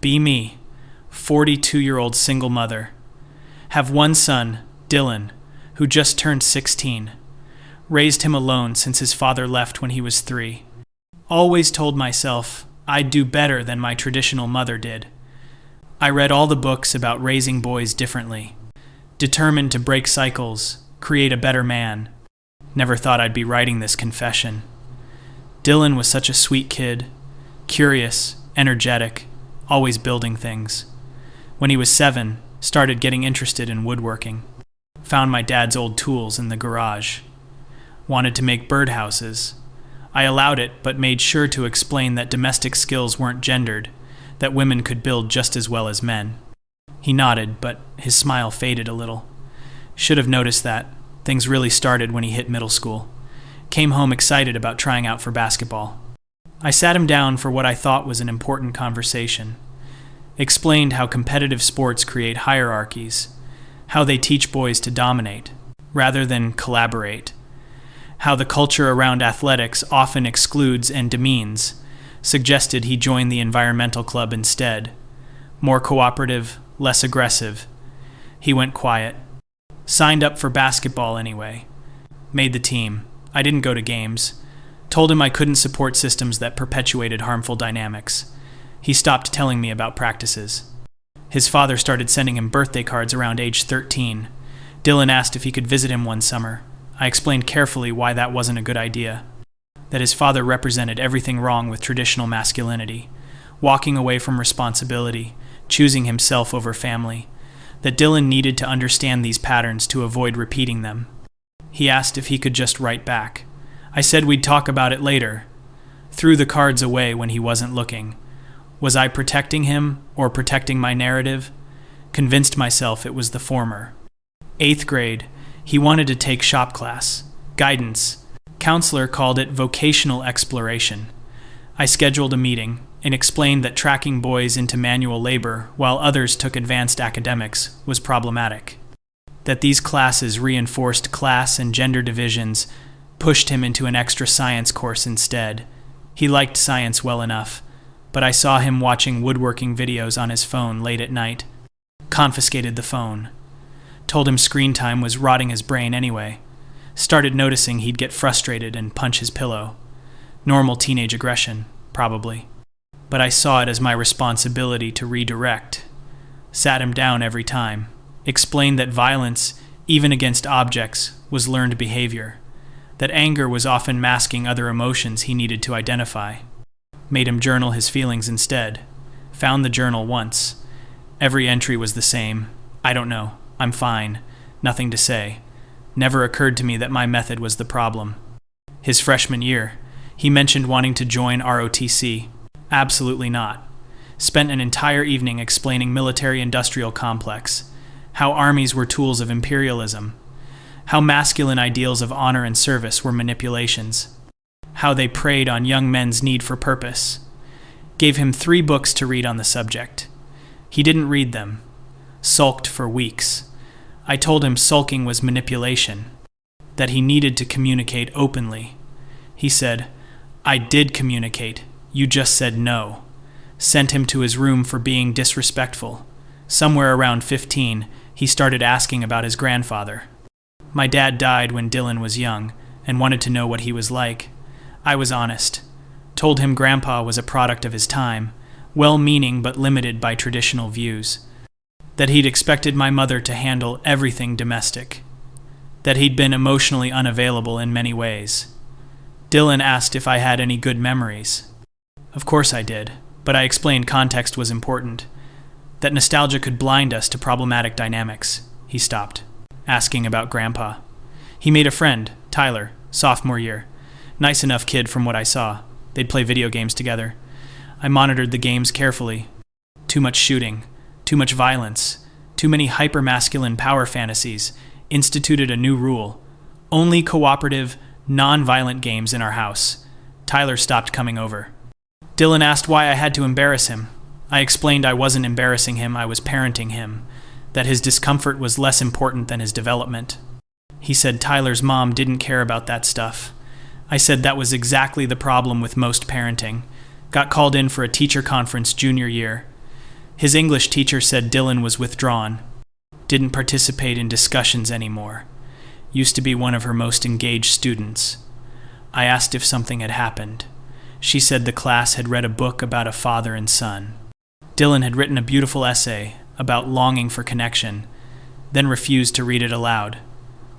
Be me, 42-year-old single mother. Have one son, Dylan, who just turned 16. Raised him alone since his father left when he was 3. Always told myself I'd do better than my traditional mother did. I read all the books about raising boys differently. Determined to break cycles, create a better man. Never thought I'd be writing this confession. Dylan was such a sweet kid, curious, energetic, always building things. When he was 7, started getting interested in woodworking. Found my dad's old tools in the garage. Wanted to make birdhouses. I allowed it, but made sure to explain that domestic skills weren't gendered, that women could build just as well as men. He nodded, but his smile faded a little. Should have noticed that. Things really started when he hit middle school. Came home excited about trying out for basketball. I sat him down for what I thought was an important conversation. Explained how competitive sports create hierarchies, how they teach boys to dominate, rather than collaborate, how the culture around athletics often excludes and demeans, suggested he join the environmental club instead. More cooperative, less aggressive. He went quiet. Signed up for basketball anyway. Made the team. I didn't go to games. Told him I couldn't support systems that perpetuated harmful dynamics. He stopped telling me about practices. His father started sending him birthday cards around age 13. Dylan asked if he could visit him one summer. I explained carefully why that wasn't a good idea. That his father represented everything wrong with traditional masculinity, walking away from responsibility, choosing himself over family. That Dylan needed to understand these patterns to avoid repeating them. He asked if he could just write back. I said we'd talk about it later. Threw the cards away when he wasn't looking. Was I protecting him or protecting my narrative? Convinced myself it was the former. 8th grade, he wanted to take shop class, guidance. Counselor called it vocational exploration. I scheduled a meeting and explained that tracking boys into manual labor while others took advanced academics was problematic. That these classes reinforced class and gender divisions, pushed him into an extra science course instead. He liked science well enough, but I saw him watching woodworking videos on his phone late at night. Confiscated the phone. Told him screen time was rotting his brain anyway. Started noticing he'd get frustrated and punch his pillow. Normal teenage aggression, probably. But I saw it as my responsibility to redirect. Sat him down every time. Explained that violence, even against objects, was learned behavior. That anger was often masking other emotions he needed to identify. Made him journal his feelings instead. Found the journal once. Every entry was the same. I don't know. I'm fine. Nothing to say. Never occurred to me that my method was the problem. His freshman year, he mentioned wanting to join ROTC. Absolutely not. Spent an entire evening explaining military-industrial complex, how armies were tools of imperialism, how masculine ideals of honor and service were manipulations, how they preyed on young men's need for purpose. Gave him 3 books to read on the subject. He didn't read them. Sulked for weeks. I told him sulking was manipulation, that he needed to communicate openly. He said, "I did communicate. You just said no." Sent him to his room for being disrespectful. Somewhere around 15, he started asking about his grandfather. My dad died when Dylan was young and wanted to know what he was like. I was honest. Told him Grandpa was a product of his time, well-meaning but limited by traditional views. That he'd expected my mother to handle everything domestic. That he'd been emotionally unavailable in many ways. Dylan asked if I had any good memories. Of course I did, but I explained context was important. That nostalgia could blind us to problematic dynamics. He stopped, asking about Grandpa. He made a friend, Tyler, sophomore year. Nice enough kid from what I saw. They'd play video games together. I monitored the games carefully. Too much shooting. Too much violence, too many hyper-masculine power fantasies, instituted a new rule. Only cooperative, non-violent games in our house. Tyler stopped coming over. Dylan asked why I had to embarrass him. I explained I wasn't embarrassing him, I was parenting him, that his discomfort was less important than his development. He said Tyler's mom didn't care about that stuff. I said that was exactly the problem with most parenting. Got called in for a teacher conference junior year. His English teacher said Dylan was withdrawn, didn't participate in discussions anymore, used to be one of her most engaged students. I asked if something had happened. She said the class had read a book about a father and son. Dylan had written a beautiful essay about longing for connection, then refused to read it aloud.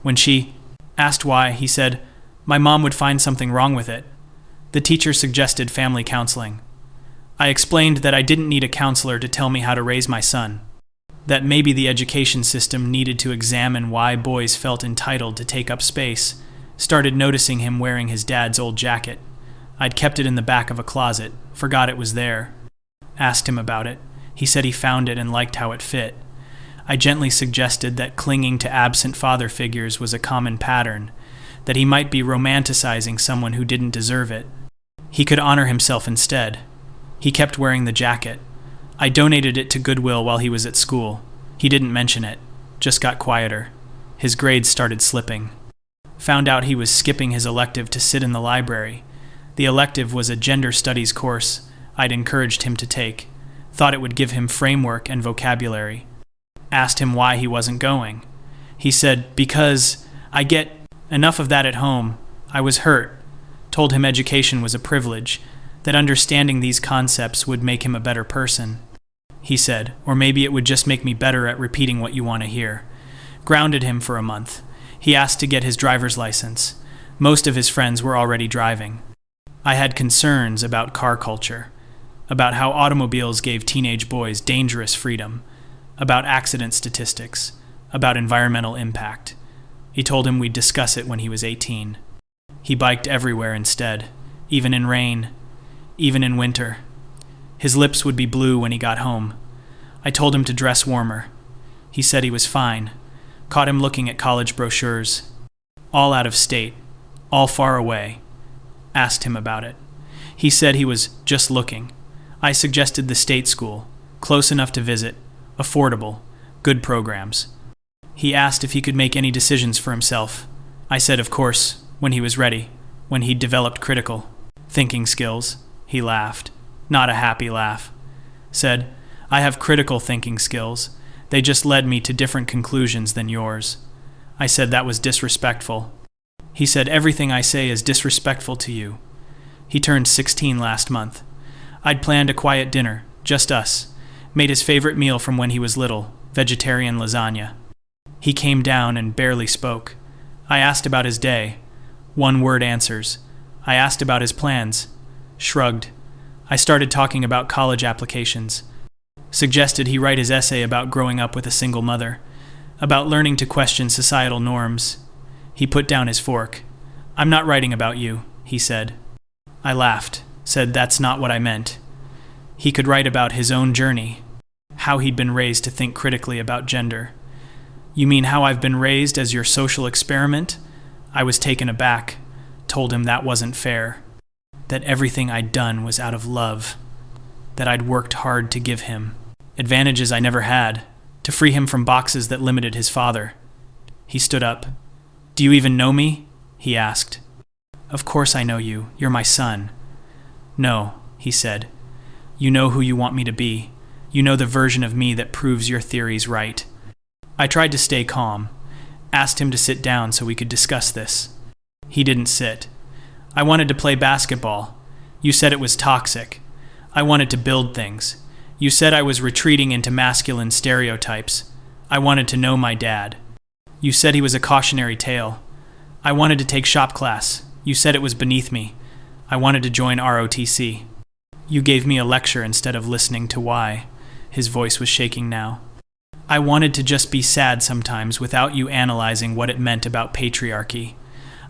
When she asked why, he said, "My mom would find something wrong with it." The teacher suggested family counseling. I explained that I didn't need a counselor to tell me how to raise my son, that maybe the education system needed to examine why boys felt entitled to take up space, started noticing him wearing his dad's old jacket. I'd kept it in the back of a closet, forgot it was there. Asked him about it. He said he found it and liked how it fit. I gently suggested that clinging to absent father figures was a common pattern, that he might be romanticizing someone who didn't deserve it. He could honor himself instead. He kept wearing the jacket. I donated it to Goodwill while he was at school. He didn't mention it, just got quieter. His grades started slipping. Found out he was skipping his elective to sit in the library. The elective was a gender studies course I'd encouraged him to take. Thought it would give him framework and vocabulary. Asked him why he wasn't going. He said, "Because I get enough of that at home. I was hurt." Told him education was a privilege, that understanding these concepts would make him a better person. He said, "Or maybe it would just make me better at repeating what you want to hear." Grounded him for a month. He asked to get his driver's license. Most of his friends were already driving. I had concerns about car culture, about how automobiles gave teenage boys dangerous freedom, about accident statistics, about environmental impact. He told him we'd discuss it when he was 18. He biked everywhere instead, even in rain, even in winter. His lips would be blue when he got home. I told him to dress warmer. He said he was fine. Caught him looking at college brochures. All out of state, all far away. Asked him about it. He said he was just looking. I suggested the state school, close enough to visit, affordable, good programs. He asked if he could make any decisions for himself. I said, of course, when he was ready, when he'd developed critical thinking skills. He laughed, not a happy laugh. Said, "I have critical thinking skills. They just led me to different conclusions than yours." I said that was disrespectful. He said, "Everything I say is disrespectful to you." He turned 16 last month. I'd planned a quiet dinner, just us. Made his favorite meal from when he was little, vegetarian lasagna. He came down and barely spoke. I asked about his day. One-word answers. I asked about his plans. Shrugged. I started talking about college applications. Suggested he write his essay about growing up with a single mother, about learning to question societal norms. He put down his fork. "I'm not writing about you," he said. I laughed, said that's not what I meant. He could write about his own journey, how he'd been raised to think critically about gender. "You mean how I've been raised as your social experiment?" I was taken aback, told him that wasn't fair, that everything I'd done was out of love, that I'd worked hard to give him advantages I never had, to free him from boxes that limited his father. He stood up. "Do you even know me?" he asked. "Of course I know you. You're my son." "No," he said. "You know who you want me to be. You know the version of me that proves your theories right." I tried to stay calm, asked him to sit down so we could discuss this. He didn't sit. "I wanted to play basketball. You said it was toxic. I wanted to build things. You said I was retreating into masculine stereotypes. I wanted to know my dad. You said he was a cautionary tale. I wanted to take shop class. You said it was beneath me. I wanted to join ROTC. You gave me a lecture instead of listening to why." His voice was shaking now. "I wanted to just be sad sometimes without you analyzing what it meant about patriarchy.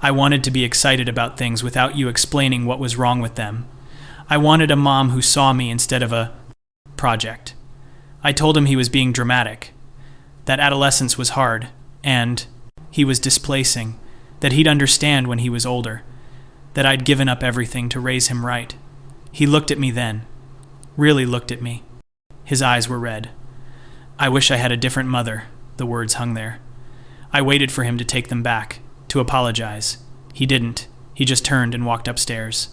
I wanted to be excited about things without you explaining what was wrong with them. I wanted a mom who saw me instead of a project." I told him he was being dramatic, that adolescence was hard, and he was displacing, that he'd understand when he was older, that I'd given up everything to raise him right. He looked at me then, really looked at me. His eyes were red. "I wish I had a different mother," the words hung there. I waited for him to take them back, to apologize. He didn't. He just turned and walked upstairs.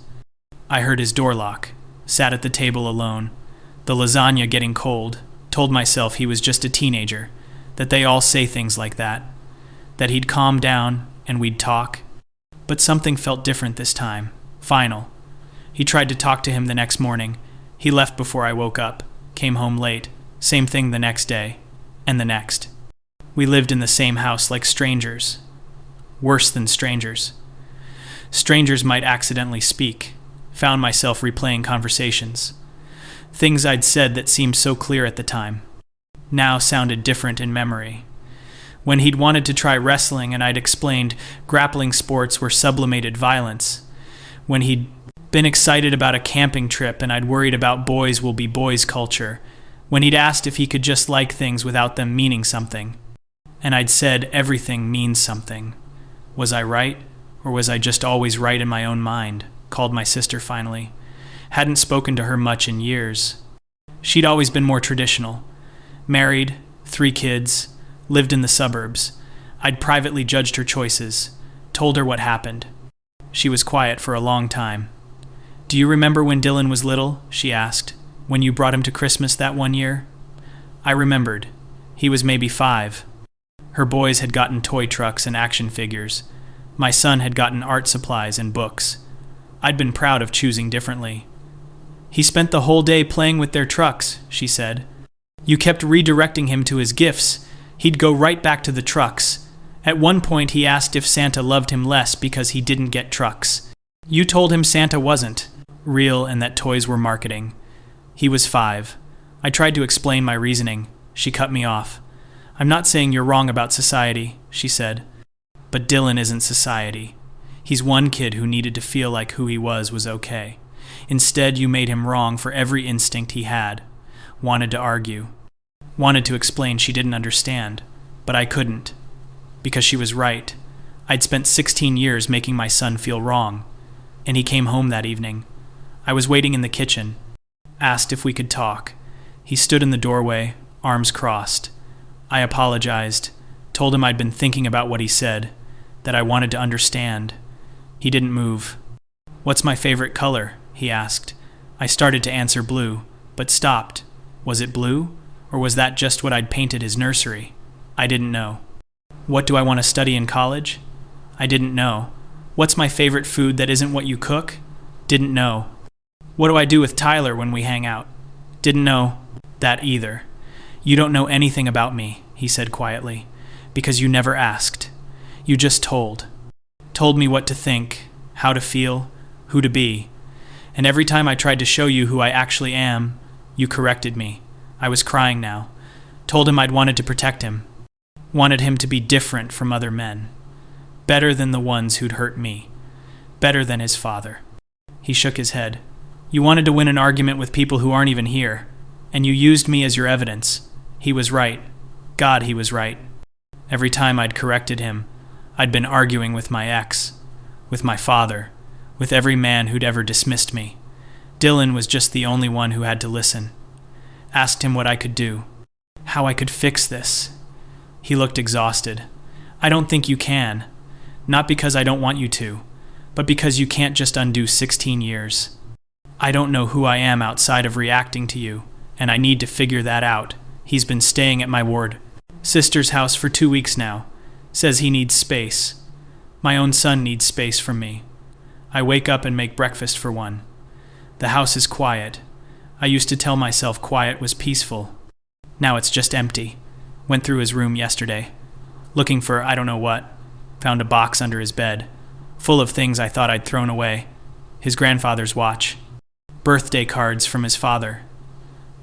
I heard his door lock, sat at the table alone, the lasagna getting cold, Told myself he was just a teenager, that they all say things like that he'd calm down and we'd talk. But something felt different this time, final. He tried to talk to him the next morning. He left before I woke up, came home late, same thing the next day, and the next. We lived in the same house like strangers. Worse than strangers. Strangers might accidentally speak. Found myself replaying conversations. Things I'd said that seemed so clear at the time, now sounded different in memory. When he'd wanted to try wrestling and I'd explained grappling sports were sublimated violence. When he'd been excited about a camping trip and I'd worried about boys will be boys culture. When he'd asked if he could just like things without them meaning something. And I'd said everything means something. Was I right? Or was I just always right in my own mind? Called my sister finally. Hadn't spoken to her much in years. She'd always been more traditional. Married, 3 kids, lived in the suburbs. I'd privately judged her choices, told her what happened. She was quiet for a long time. Do you remember when Dylan was little? She asked. When you brought him to Christmas that one year? I remembered. He was maybe 5. Her boys had gotten toy trucks and action figures. My son had gotten art supplies and books. I'd been proud of choosing differently. He spent the whole day playing with their trucks, she said. You kept redirecting him to his gifts. He'd go right back to the trucks. At one point he asked if Santa loved him less because he didn't get trucks. You told him Santa wasn't real and that toys were marketing. He was 5. I tried to explain my reasoning. She cut me off. I'm not saying you're wrong about society, she said. But Dylan isn't society. He's one kid who needed to feel like who he was okay. Instead, you made him wrong for every instinct he had. Wanted to argue. Wanted to explain she didn't understand. But I couldn't. Because she was right. I'd spent 16 years making my son feel wrong. And he came home that evening. I was waiting in the kitchen. Asked if we could talk. He stood in the doorway, arms crossed. I apologized. Told him I'd been thinking about what he said. That I wanted to understand. He didn't move. What's my favorite color? He asked. I started to answer blue, but stopped. Was it blue? Or was that just what I'd painted his nursery? I didn't know. What do I want to study in college? I didn't know. What's my favorite food that isn't what you cook? Didn't know. What do I do with Tyler when we hang out? Didn't know that either. You don't know anything about me, he said quietly, because you never asked. You just told. Told me what to think, how to feel, who to be. And every time I tried to show you who I actually am, you corrected me. I was crying now. Told him I'd wanted to protect him. Wanted him to be different from other men. Better than the ones who'd hurt me. Better than his father. He shook his head. You wanted to win an argument with people who aren't even here. And you used me as your evidence. He was right. God, he was right. Every time I'd corrected him, I'd been arguing with my ex, with my father, with every man who'd ever dismissed me. Dylan was just the only one who had to listen. Asked him what I could do, how I could fix this. He looked exhausted. I don't think you can. Not because I don't want you to, but because you can't just undo 16 years. I don't know who I am outside of reacting to you, and I need to figure that out. He's been staying at my ward sister's house for 2 weeks now. Says he needs space. My own son needs space from me. I wake up and make breakfast for one. The house is quiet. I used to tell myself quiet was peaceful. Now it's just empty. Went through his room yesterday. Looking for I don't know what. Found a box under his bed. Full of things I thought I'd thrown away. His grandfather's watch. Birthday cards from his father.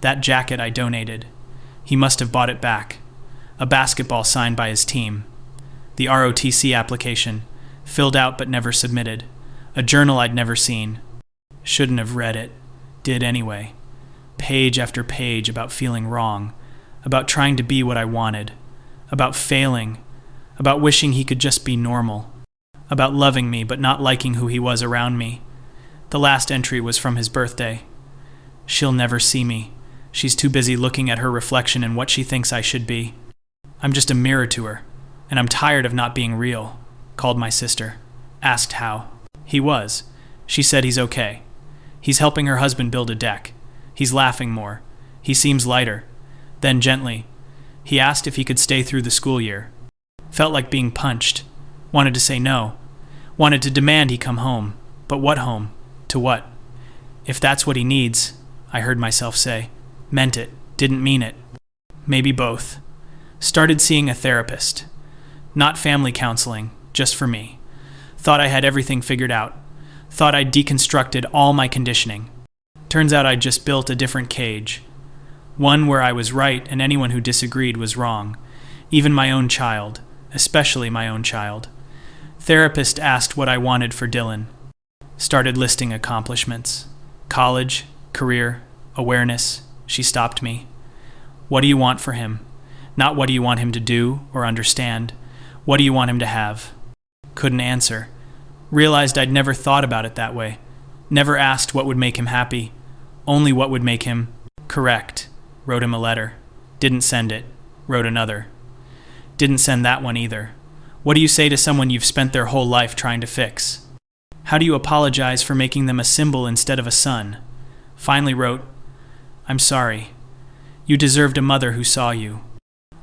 That jacket I donated. He must have bought it back. A basketball signed by his team. The ROTC application. Filled out but never submitted. A journal I'd never seen. Shouldn't have read it. Did anyway. Page after page about feeling wrong. About trying to be what I wanted. About failing. About wishing he could just be normal. About loving me but not liking who he was around me. The last entry was from his birthday. She'll never see me. She's too busy looking at her reflection and what she thinks I should be. I'm just a mirror to her, and I'm tired of not being real. Called my sister. Asked how. He was. She said he's okay. He's helping her husband build a deck. He's laughing more. He seems lighter. Then gently, he asked if he could stay through the school year. Felt like being punched. Wanted to say no. Wanted to demand he come home. But what home? To what? If that's what he needs, I heard myself say. Meant it. Didn't mean it. Maybe both. Started seeing a therapist. Not family counseling, just for me. Thought I had everything figured out. Thought I'd deconstructed all my conditioning. Turns out I'd just built a different cage. One where I was right and anyone who disagreed was wrong. Even my own child. Especially my own child. Therapist asked what I wanted for Dylan. Started listing accomplishments. College, career, awareness. She stopped me. What do you want for him? Not what do you want him to do or understand. What do you want him to have? Couldn't answer. Realized I'd never thought about it that way. Never asked what would make him happy. Only what would make him correct. Wrote him a letter. Didn't send it. Wrote another. Didn't send that one either. What do you say to someone you've spent their whole life trying to fix? How do you apologize for making them a symbol instead of a son? Finally wrote, I'm sorry. You deserved a mother who saw you.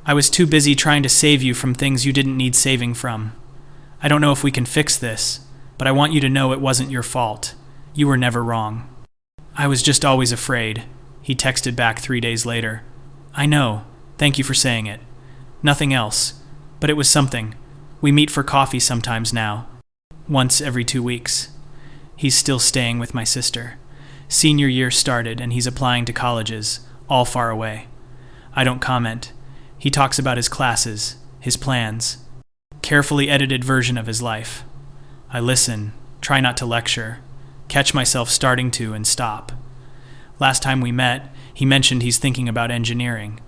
I was too busy trying to save you from things you didn't need saving from. I don't know if we can fix this, but I want you to know it wasn't your fault. You were never wrong. I was just always afraid. He texted back 3 days later. I know. Thank you for saying it. Nothing else. But it was something. We meet for coffee sometimes now. Once every 2 weeks. He's still staying with my sister. Senior year started and he's applying to colleges, all far away. I don't comment. He talks about his classes, his plans. Carefully edited version of his life. I listen, try not to lecture, catch myself starting to and stop. Last time we met, he mentioned he's thinking about engineering.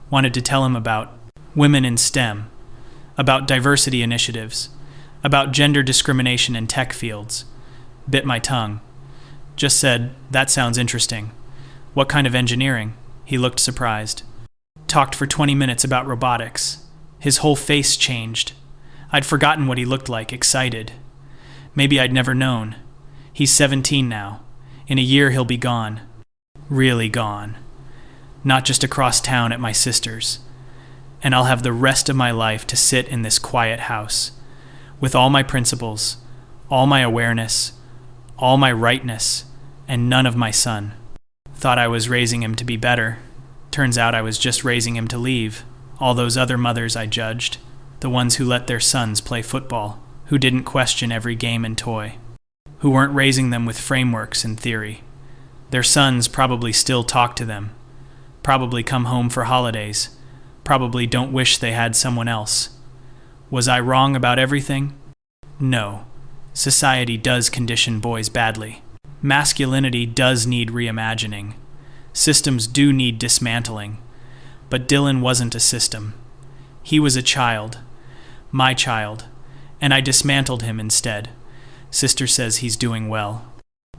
Wanted to tell him about women in STEM, about diversity initiatives, about gender discrimination in tech fields. Bit my tongue. Just said, that sounds interesting. What kind of engineering? He looked surprised. Talked for 20 minutes about robotics. His whole face changed. I'd forgotten what he looked like, excited. Maybe I'd never known. He's 17 now. In a year he'll be gone. Really gone. Not just across town at my sister's. And I'll have the rest of my life to sit in this quiet house. With all my principles, all my awareness, all my rightness, and none of my son. Thought I was raising him to be better. Turns out I was just raising him to leave. All those other mothers I judged. The ones who let their sons play football. Who didn't question every game and toy. Who weren't raising them with frameworks and theory. Their sons probably still talk to them. Probably come home for holidays. Probably don't wish they had someone else. Was I wrong about everything? No. Society does condition boys badly. Masculinity does need reimagining. Systems do need dismantling. But Dylan wasn't a system. He was a child. My child. And I dismantled him instead. Sister says he's doing well.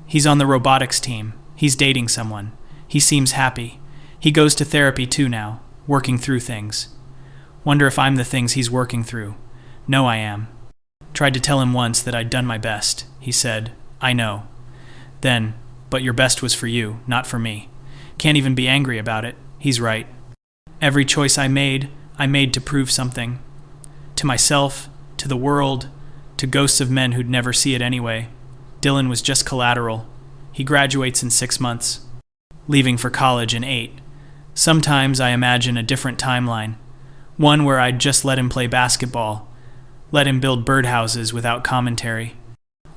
He's on the robotics team. He's dating someone. He seems happy. He goes to therapy too now, working through things. Wonder if I'm the things he's working through. No, I am. Tried to tell him once that I'd done my best. He said, I know. Then, but your best was for you, not for me. Can't even be angry about it. He's right. Every choice I made to prove something. To myself, to the world, to ghosts of men who'd never see it anyway. Dylan was just collateral. He graduates in 6 months. Leaving for college in 8. Sometimes I imagine a different timeline. One where I'd just let him play basketball. Let him build birdhouses without commentary.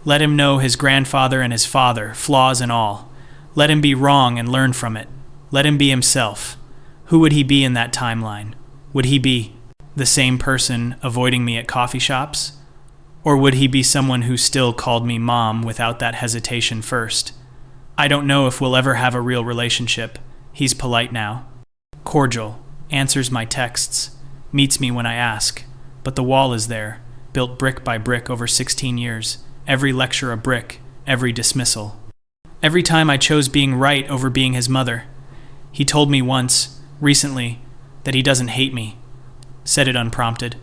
Let him know his grandfather and his father, flaws and all. Let him be wrong and learn from it. Let him be himself. Who would he be in that timeline? Would he be the same person avoiding me at coffee shops? Or would he be someone who still called me mom without that hesitation first? I don't know if we'll ever have a real relationship. He's polite now. Cordial. Answers my texts. Meets me when I ask. But the wall is there, built brick by brick over 16 years. Every lecture a brick, every dismissal. Every time I chose being right over being his mother. He told me once, recently, that he doesn't hate me. Said it unprompted.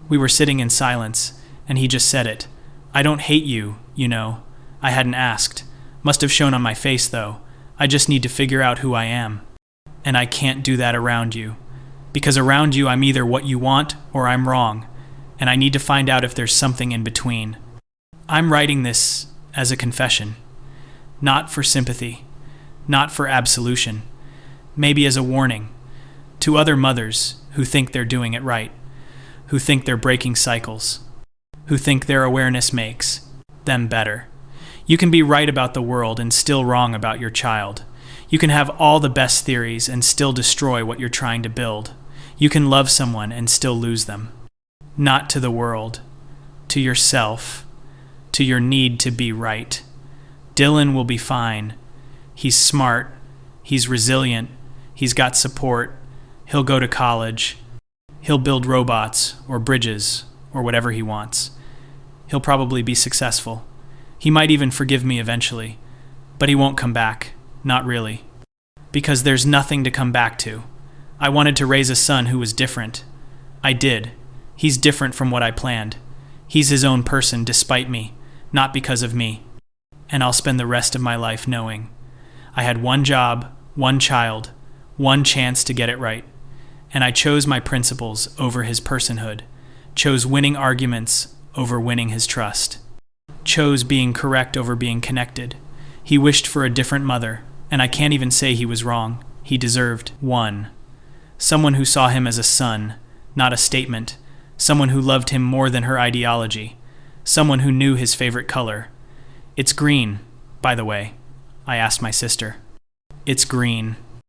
We were sitting in silence, and he just said it. I don't hate you, you know. I hadn't asked. Must have shown on my face, though. I just need to figure out who I am. And I can't do that around you. Because around you, I'm either what you want or I'm wrong, and I need to find out if there's something in between. I'm writing this as a confession, not for sympathy, not for absolution, maybe as a warning to other mothers who think they're doing it right, who think they're breaking cycles, who think their awareness makes them better. You can be right about the world and still wrong about your child. You can have all the best theories and still destroy what you're trying to build. You can love someone and still lose them. Not to the world, to yourself, to your need to be right. Dylan will be fine. He's smart. He's resilient. He's got support. He'll go to college. He'll build robots or bridges or whatever he wants. He'll probably be successful. He might even forgive me eventually, but he won't come back. Not really. Because there's nothing to come back to. I wanted to raise a son who was different. I did. He's different from what I planned. He's his own person despite me, not because of me. And I'll spend the rest of my life knowing I had one job, one child, one chance to get it right. And I chose my principles over his personhood, chose winning arguments over winning his trust, chose being correct over being connected. He wished for a different mother, and I can't even say he was wrong. He deserved one. Someone who saw him as a son, not a statement. Someone who loved him more than her ideology. Someone who knew his favorite color. It's green, by the way, I asked my sister. It's green.